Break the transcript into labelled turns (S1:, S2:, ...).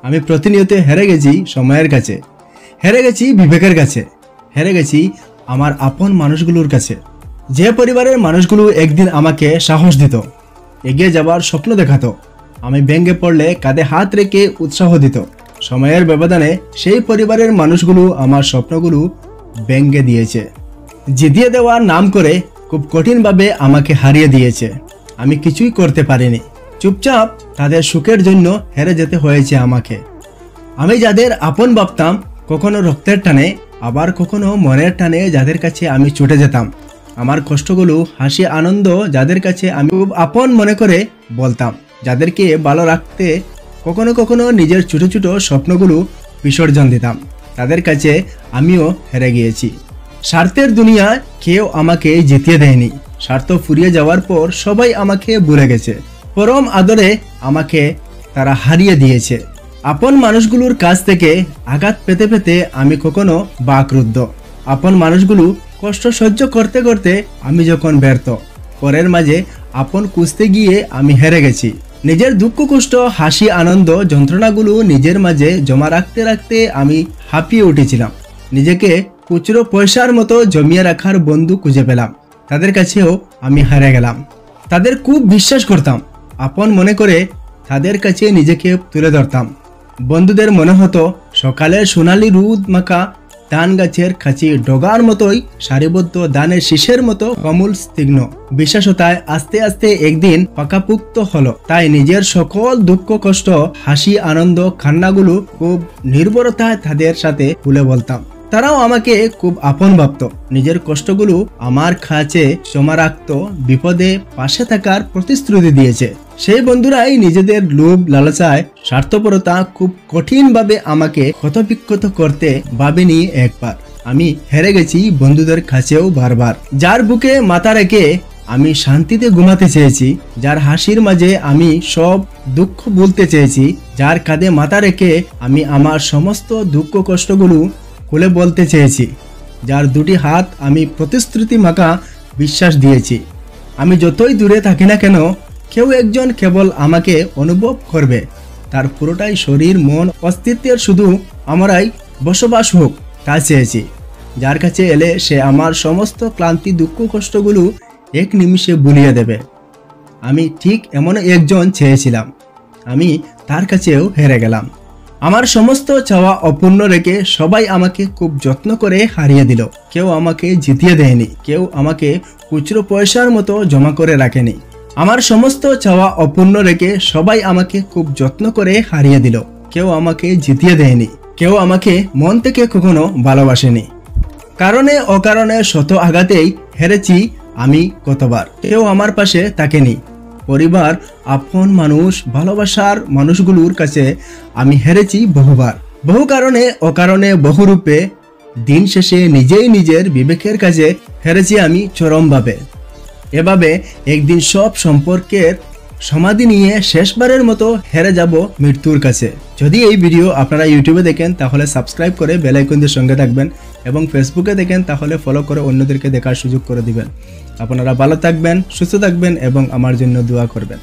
S1: আমি প্রতিনিয়ত হেরে গেছি সময়ের কাছে, হেরে গেছি বিবেকের কাছে, হেরে গেছি আমার আপন মানুষগুলোর কাছে। যে পরিবারের মানুষগুলো একদিন আমাকে সাহস দিত, এগিয়ে যাবার স্বপ্ন দেখাতো, আমি ভেঙে পড়লে কাঁধে হাত রেখে উৎসাহ দিত, সময়ের ব্যবধানে সেই পরিবারের মানুষগুলো আমার স্বপ্নগুলো ভেঙে দিয়েছে। জিতিয়ে দেওয়ার নাম করে খুব কঠিনভাবে আমাকে হারিয়ে দিয়েছে। আমি কিছুই করতে পারিনি, চুপচাপ তাদের সুখের জন্য হেরে যেতে হয়েছে আমাকে। আমি যাদের আপন ভাবতাম, কখনো রক্তের টানে, আবার কখনো মনের টানে যাদের কাছে আমি ছুটে যেতাম, আমার কষ্টগুলো হাসি আনন্দ যাদের কাছে আমি খুব আপন মনে করে বলতাম, যাদেরকে ভালো রাখতে কখনো কখনো নিজের ছোট ছোট স্বপ্নগুলো বিসর্জন দিতাম, তাদের কাছে আমিও হেরে গিয়েছি। স্বার্থের দুনিয়ায় কেউ আমাকে জিতিয়ে দেয়নি। স্বার্থ ফুরিয়ে যাওয়ার পর সবাই আমাকে ভুলে গেছে। পরম আদরে আমাকে তারা হারিয়ে দিয়েছে। আপন মানুষগুলোর কাছ থেকে আঘাত পেতে পেতে আমি কখনো বাকরুদ্ধ। আপন মানুষগুলো কষ্ট সহ্য করতে করতে আমি যখন ব্যর্থ, পরের মাঝে আপন খুঁজতে গিয়ে আমি হেরে গেছি। নিজের দুঃখ কষ্ট হাসি আনন্দ যন্ত্রণাগুলো নিজের মাঝে জমা রাখতে রাখতে আমি হাঁপিয়ে উঠেছিলাম। নিজেকে খুচরো পয়সার মতো জমিয়ে রাখার বন্ধু খুঁজে পেলাম, তাদের কাছেও আমি হেরে গেলাম। তাদের খুব বিশ্বাস করতাম, আপন মনে করে তাদের কাছে নিজেকে তুলে ধরতাম। বন্ধুদের মনে হতো সকালের সোনালি রোদ মাখা ধান গাছের কাছে ডগার মতোই সারিবদ্ধ ধানের শীষের মতো কমল স্নিগ্ধ। বিশ্বাসতায় আস্তে আস্তে একদিন পাকাপুক্ত হলো। তাই নিজের সকল দুঃখ কষ্ট হাসি আনন্দ কান্নাগুলো খুব নির্ভরতায় তাদের সাথে খুলে বলতাম। তারাও আমাকে খুব আপন ভাবত, নিজের কষ্টগুলো আমার কাছে জমা রাখত, বিপদে পাশে থাকার প্রতিশ্রুতি দিয়েছে। সেই বন্ধুরাই নিজেদের লোভ লালসায় স্বার্থপরতা খুব কঠিনভাবে আমাকে ক্ষতবিক্ষত করতে ভাবেনি একবার। আমি হেরে গেছি বন্ধুদের কাছেও বারবার। যার বুকে মাথা রেখে আমি শান্তিতে ঘুমাতে চেয়েছি, যার হাসির মাঝে আমি সব দুঃখ ভুলতে চেয়েছি, যার কাঁধে মাথা রেখে আমি আমার সমস্ত দুঃখ কষ্টগুলো খুলে বলতে চেয়েছি, যার দুটি হাত আমি প্রতিশ্রুতি মাখা বিশ্বাস দিয়েছি, আমি যতই দূরে থাকি না কেন কেউ একজন কেবল আমাকে অনুভব করবে, তার পুরোটাই শরীর মন অস্তিত্বের শুধু আমারই বসবাস হোক তা চেয়েছি। যার কাছে এলে সে আমার সমস্ত ক্লান্তি দুঃখ কষ্টগুলো এক নিমিষে ভুলিয়ে দেবে। আমি ঠিক এমন একজন চেয়েছিলাম, আমি তার কাছেও হেরে গেলাম। আমার সমস্ত চাওয়া অপূর্ণ রেখে সবাই আমাকে খুব যত্ন করে হারিয়ে দিল। কেউ আমাকে জিতিয়ে দেয়নি, কেউ আমাকে খুচরো পয়সার মতো জমা করে রাখেনি। আমার সমস্ত চাওয়া অপূর্ণ রেখে সবাই আমাকে খুব যত্ন করে হারিয়ে দিল। কেউ আমাকে জিতিয়ে দেয়নি, কেউ আমাকে মন থেকে কখনো ভালোবাসেনি। কারণে অকারণে শত আঘাতেই হেরেছি আমি কতবার। কেউ আমার পাশে থাকেনি। পরিবার, আপন মানুষ, ভালোবাসার মানুষগুলোর কাছে আমি হেরেছি বহুবার। বহু কারণে অকারণে বহুরূপে দিন শেষে নিজেই নিজের বিবেকের কাছে হেরেছি আমি চরমভাবে। এভাবে একদিন সব সম্পর্কের সমাধি নিয়ে শেষবারের মতো হেরে যাব মৃত্যুর কাছে। যদি এই ভিডিও আপনারা ইউটিউবে দেখেন তাহলে সাবস্ক্রাইব করে বেল আইকন দিয়ে সঙ্গে থাকবেন, এবং ফেসবুকে দেখেন তাহলে ফলো করে অন্যদেরকে দেখার সুযোগ করে দিবেন। আপনারা ভালো থাকবেন, সুস্থ থাকবেন এবং আমার জন্য দোয়া করবেন।